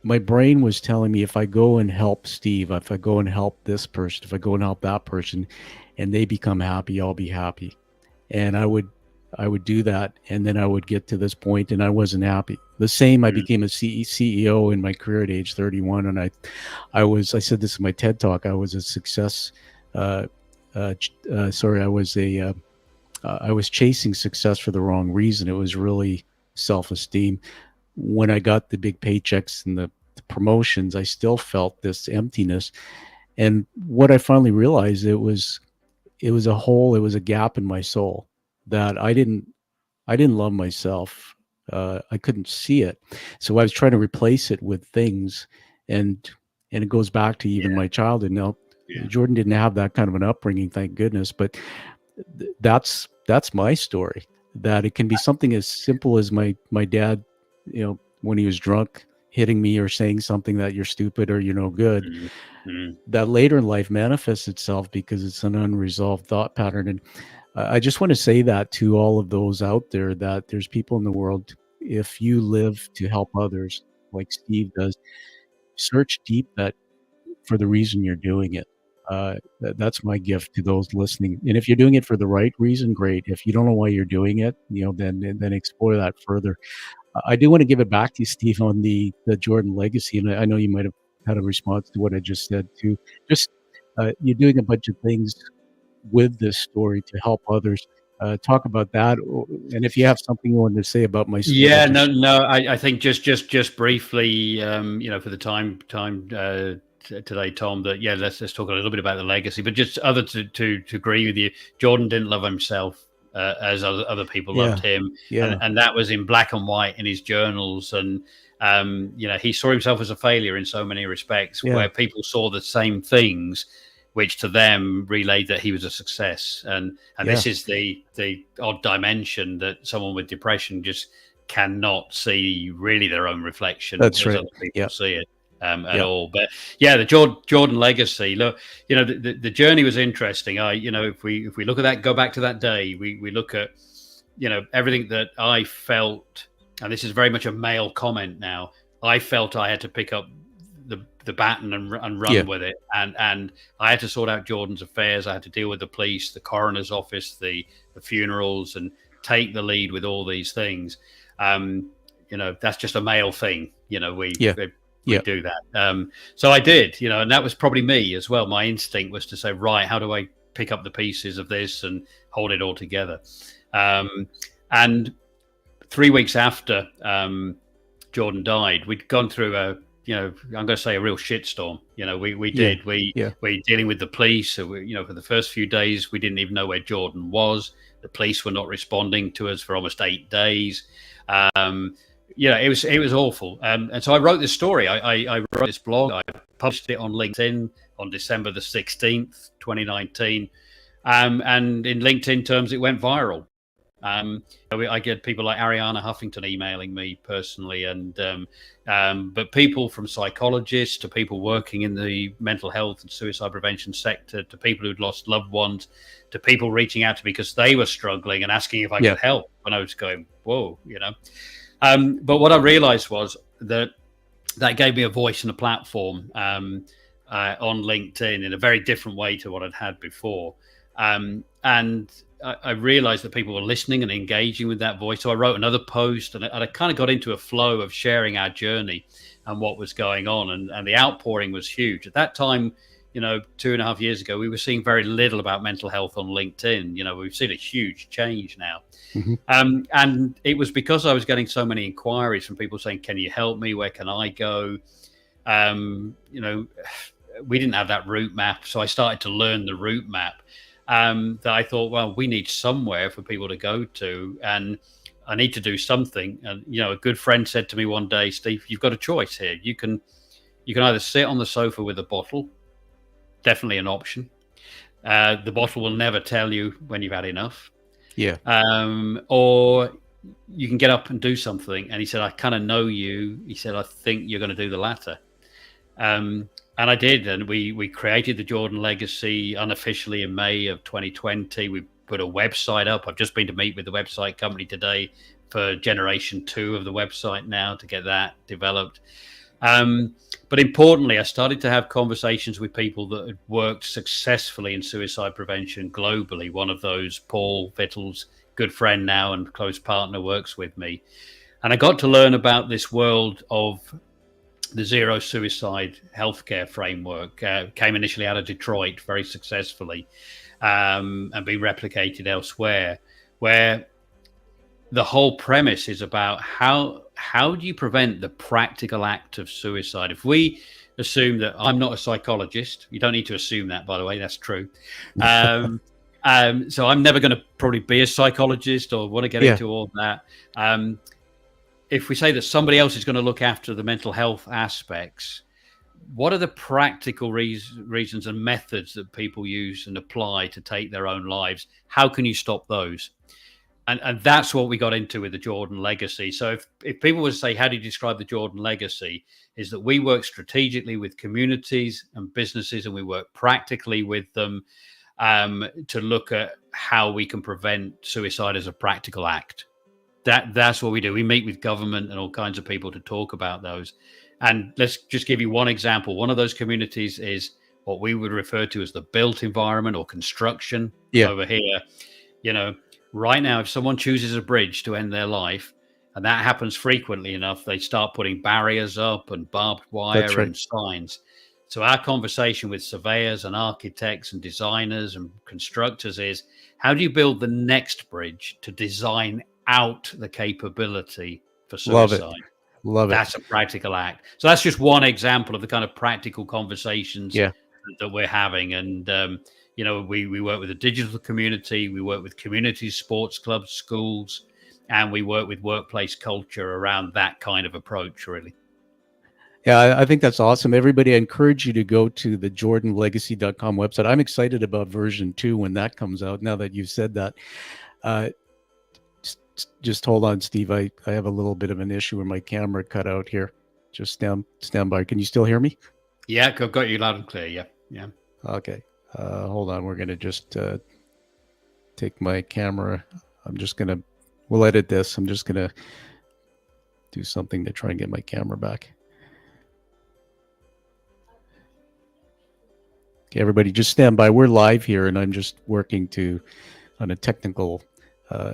Speaker 2: my brain was telling me, if I go and help Steve, if I go and help this person, if I go and help that person, and they become happy, I'll be happy. And I would do that, and then I would get to this point, and I wasn't happy. The same, I became a CEO in my career at age 31, and I said this in my TED Talk, I was a success. I was chasing success for the wrong reason. It was really self-esteem. When I got the big paychecks and the promotions, I still felt this emptiness. And what I finally realized, it was a hole, it was a gap in my soul, that I didn't love myself. I couldn't see it. So I was trying to replace it with things. And it goes back to even my childhood. Now, Jordan didn't have that kind of an upbringing, thank goodness. But that's my story, that it can be something as simple as my dad, when he was drunk, hitting me or saying something that you're stupid or you're no good, that later in life manifests itself because it's an unresolved thought pattern. And I just want to say that to all of those out there, that there's people in the world, if you live to help others like Steve does, search deep for the reason you're doing it. That's my gift to those listening. And if you're doing it for the right reason, great. If you don't know why you're doing it, then explore that further. I do want to give it back to you, Steve, on the Jordan legacy. And I know you might have had a response to what I just said too. Just you're doing a bunch of things with this story to help others. Talk about that, and if you have something you want to say about my story.
Speaker 3: Yeah, no. I think just briefly, for the time today, Tom, that let's talk a little bit about the legacy, but just to agree with you, Jordan didn't love himself as other people loved him, and that was in black and white in his journals, and he saw himself as a failure in so many respects, where people saw the same things, which to them relayed that he was a success, and this is the odd dimension that someone with depression just cannot see really their own reflection.
Speaker 2: That's right.
Speaker 3: Other people see it. At all. But the Jordan legacy, look, the journey was interesting. If we look at that, go back to that day, we look at everything that I felt, and this is very much a male comment now, I felt I had to pick up the baton and run with it, and I had to sort out Jordan's affairs. I had to deal with the police, the coroner's office, the funerals, and take the lead with all these things. That's just a male thing. We do that. So I did, and that was probably me as well. My instinct was to say, right, how do I pick up the pieces of this and hold it all together? And 3 weeks after Jordan died, we'd gone through I'm going to say a real shitstorm. We did. We're dealing with the police. So for the first few days, we didn't even know where Jordan was. The police were not responding to us for almost 8 days. It was awful. And so I wrote this story. I wrote this blog. I published it on LinkedIn on December the 16th, 2019. And in LinkedIn terms, it went viral. I get people like Ariana Huffington emailing me personally, but people from psychologists to people working in the mental health and suicide prevention sector, to people who'd lost loved ones, to people reaching out to me because they were struggling and asking if I could help. And I was going, whoa, But what I realized was that gave me a voice and a platform on LinkedIn in a very different way to what I'd had before. And I realized that people were listening and engaging with that voice. So I wrote another post, and I kind of got into a flow of sharing our journey and what was going on. And the outpouring was huge. At that time, 2.5 years ago, we were seeing very little about mental health on LinkedIn. We've seen a huge change now. Mm-hmm. And it was because I was getting so many inquiries from people saying, can you help me? Where can I go? We didn't have that route map. So I started to learn the route map. That I thought, well, we need somewhere for people to go to, and I need to do something. And a good friend said to me one day, Steve, you've got a choice here. You can either sit on the sofa with a bottle, definitely an option. The bottle will never tell you when you've had enough. Yeah. Or you can get up and do something. And he said, I kind of know you. He said, I think you're going to do the latter. And I did, and we created the Jordan Legacy unofficially in May of 2020. We put a website up. I've just been to meet with the website company today for generation 2 of the website now to get that developed. But importantly, I started to have conversations with people that had worked successfully in suicide prevention globally. One of those, Paul Vittles, good friend now and close partner, works with me. And I got to learn about this world of the zero suicide healthcare framework. Came initially out of Detroit very successfully, and being replicated elsewhere, where the whole premise is about how do you prevent the practical act of suicide. If we assume that I'm not a psychologist, you don't need to assume that, by the way, that's true. So I'm never going to probably be a psychologist or want to get into all that. If we say that somebody else is going to look after the mental health aspects, what are the practical reasons and methods that people use and apply to take their own lives? How can you stop those? And that's what we got into with the Jordan Legacy. So if people would say, how do you describe the Jordan Legacy? Is that we work strategically with communities and businesses, and we work practically with them to look at how we can prevent suicide as a practical act. That's what we do. We meet with government and all kinds of people to talk about those. And let's just give you one example. One of those communities is what we would refer to as the built environment or construction over here. Right now, if someone chooses a bridge to end their life, and that happens frequently enough, they start putting barriers up and barbed wire and signs. So our conversation with surveyors and architects and designers and constructors is, how do you build the next bridge to design out the capability for suicide? Love it. That's a practical act. So that's just one example of the kind of practical conversations that we're having. And, we work with the digital community, we work with communities, sports clubs, schools, and we work with workplace culture around that kind of approach, really.
Speaker 2: Yeah, I think that's awesome. Everybody, I encourage you to go to the jordanlegacy.com website. I'm excited about version 2 when that comes out, now that you've said that. Just hold on, Steve. I have a little bit of an issue where my camera cut out here. Just stand by. Can you still hear me?
Speaker 3: Yeah, I've got you loud and clear. Yeah.
Speaker 2: Okay. Hold on. We're going to just take my camera. We'll edit this. I'm just going to do something to try and get my camera back. Okay, everybody, just stand by. We're live here, and I'm just working on a technical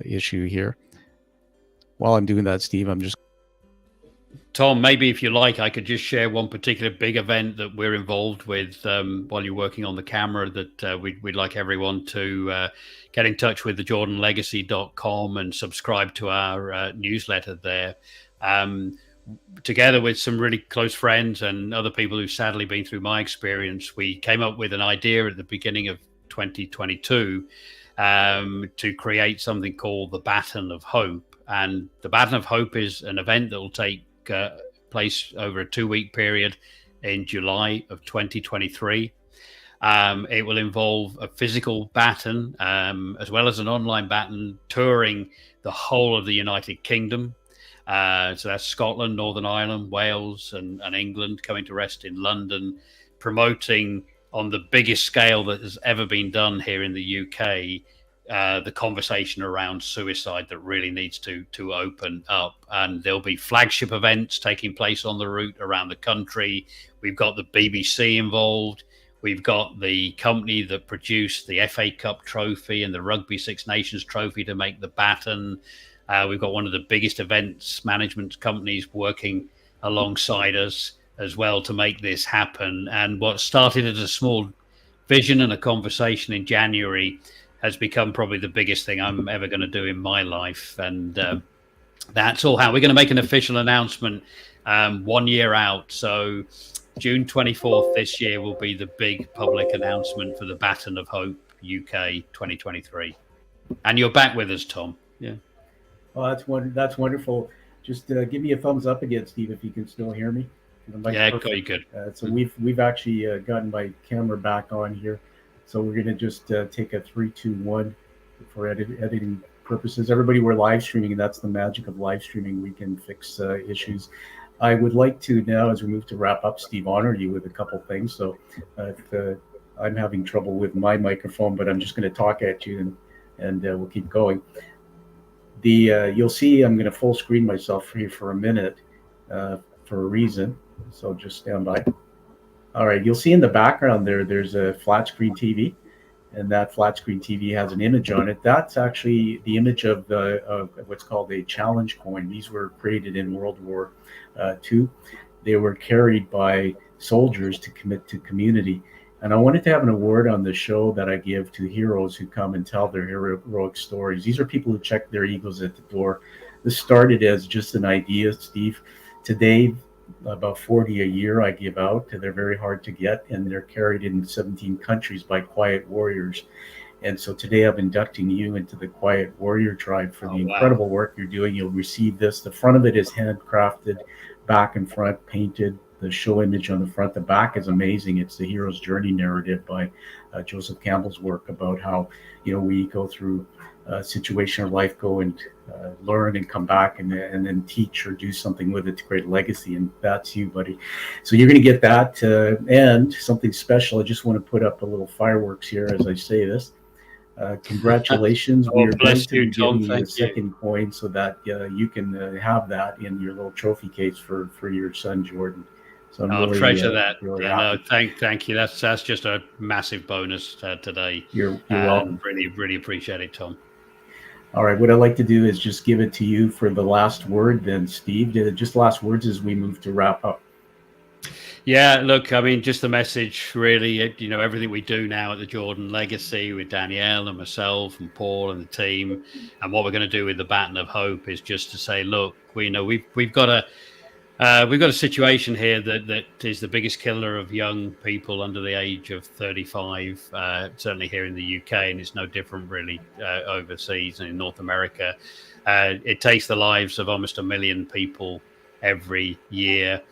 Speaker 2: issue here. While I'm doing that, Steve,
Speaker 3: Tom, maybe if you like, I could just share one particular big event that we're involved with while you're working on the camera that we'd like everyone to get in touch with the jordanlegacy.com and subscribe to our newsletter there. together with some really close friends and other people who've sadly been through my experience, we came up with an idea at the beginning of 2022 to create something called the Baton of Hope. And the Baton of Hope is an event that will take place over a 2-week period in July of 2023. It will involve a physical baton as well as an online baton touring the whole of the United Kingdom. So that's Scotland, Northern Ireland, Wales, and England, coming to rest in London, promoting on the biggest scale that has ever been done here in the UK, the conversation around suicide that really needs to open up. And there'll be flagship events taking place on the route around the country. We've got the BBC involved. We've got the company that produced the FA Cup trophy and the Rugby Six Nations trophy to make the baton. We've got one of the biggest events management companies working alongside us as well to make this happen. And what started as a small vision and a conversation in January has become probably the biggest thing I'm ever going to do in my life. And that's all how we're going to make an official announcement 1 year out. So June 24th this year will be the big public announcement for the Baton of Hope UK 2023. And you're back with us, Tom. Yeah.
Speaker 2: Oh, that's wonderful. Just give me a thumbs up again, Steve, if you can still hear me.
Speaker 3: Yeah, got you good.
Speaker 2: So we've actually gotten my camera back on here. So we're going to just take a 3, 2, 1 for editing purposes. Everybody, we're live streaming, and that's the magic of live streaming. We can fix issues. I would like to now, as we move to wrap up, Steve, honor you with a couple things. So I'm having trouble with my microphone, but I'm just going to talk at you, and we'll keep going. You'll see I'm going to full screen myself here for a minute for a reason. So just stand by. All right, you'll see in the background there's a flat screen TV, and that flat screen TV has an image on it. That's actually the image of what's called a challenge coin. These were created in World War II. They were carried by soldiers to commit to community. And I wanted to have an award on the show that I give to heroes who come and tell their heroic stories. These are people who check their egos at the door. This started as just an idea, Steve. Today, about 40 a year I give out. They're very hard to get, and they're carried in 17 countries by quiet warriors. And so today I'm inducting you into the Quiet Warrior Tribe for the incredible work you're doing. You'll receive this. The front of it is handcrafted, back and front painted. The show image on the front, the back is amazing. It's the hero's journey narrative by Joseph Campbell's work about how, we go through a situation of life, go and learn and come back and then teach or do something with it to create a legacy. And that's you, buddy. So you're going to get that and something special. I just want to put up a little fireworks here as I say this. Congratulations.
Speaker 3: We are going to be
Speaker 2: giving you a second coin so that you can have that in your little trophy case for your son, Jordan. So
Speaker 3: I'll really, treasure that. Really thank you. That's just a massive bonus today.
Speaker 2: You're welcome.
Speaker 3: Really appreciate it, Tom.
Speaker 2: All right. What I'd like to do is just give it to you for the last word then, Steve. Just last words as we move to wrap up.
Speaker 3: Yeah, look, I mean, just the message, really, everything we do now at the Jordan Legacy with Danielle and myself and Paul and the team, and what we're going to do with the Baton of Hope is just to say, look, we've got a situation here that is the biggest killer of young people under the age of 35, certainly here in the UK, and it's no different really overseas and in North America. It takes the lives of almost 1 million people every year.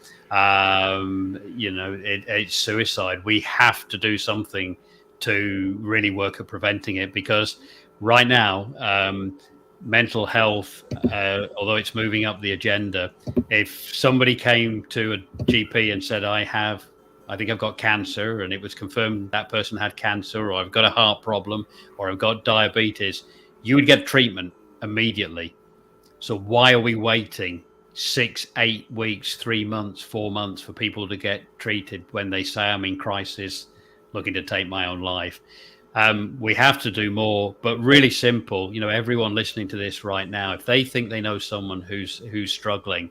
Speaker 3: It's suicide. We have to do something to really work at preventing it, because right now, mental health, although it's moving up the agenda, if somebody came to a GP and said, I think I've got cancer, and it was confirmed that person had cancer, or I've got a heart problem, or I've got diabetes, you would get treatment immediately. So why are we waiting 6, 8 weeks, 3 months, 4 months for people to get treated when they say, I'm in crisis, looking to take my own life? We have to do more, but really simple. Everyone listening to this right now, if they think they know someone who's struggling,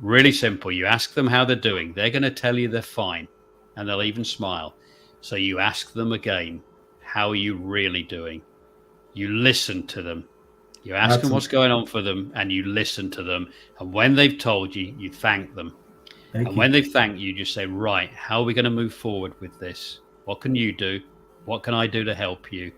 Speaker 3: really simple. You ask them how they're doing. They're going to tell you they're fine, and they'll even smile. So you ask them again, how are you really doing? You listen to them, You ask them what's going on for them, and you listen to them. And when they've told you, you thank them. And when they've thanked you, just say, right, how are we going to move forward with this? What can you do? What can I do to help you?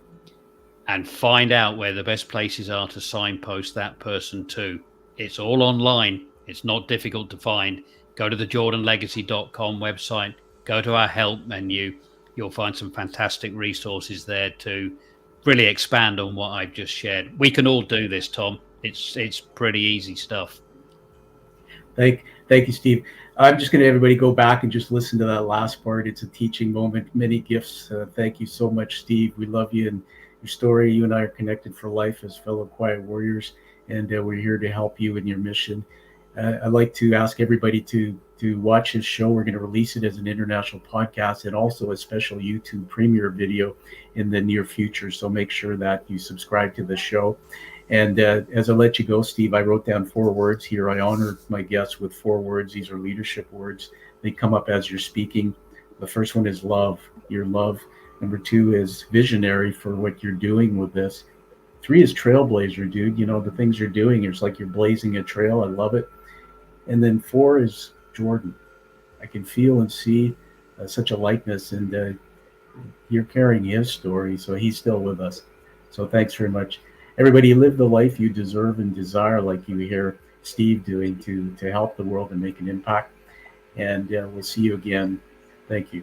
Speaker 3: And find out where the best places are to signpost that person to. It's all online. It's not difficult to find. Go to the jordanlegacy.com website. Go to our help menu. You'll find some fantastic resources there to really expand on what I've just shared. We can all do this, Tom. It's pretty easy stuff.
Speaker 2: Thank you, Steve. I'm just going to everybody go back and just listen to that last part. It's a teaching moment. Many gifts. Thank you so much, Steve. We love you and your story. You and I are connected for life as fellow quiet warriors, and we're here to help you in your mission. I'd like to ask everybody to watch his show. We're going to release it as an international podcast and also a special YouTube premiere video in the near future. So make sure that you subscribe to the show. And as I let you go, Steve, I wrote down 4 words here. I honor my guests with 4 words. These are leadership words. They come up as you're speaking. The first one is love, your love. Number 2 is visionary for what you're doing with this. 3 is trailblazer, dude. You know, the things you're doing, it's like you're blazing a trail. I love it. And then 4 is Jordan. I can feel and see such a likeness, and you're carrying his story, so he's still with us. So thanks very much. Everybody, live the life you deserve and desire, like you hear Steve doing, to help the world and make an impact. And we'll see you again. Thank you.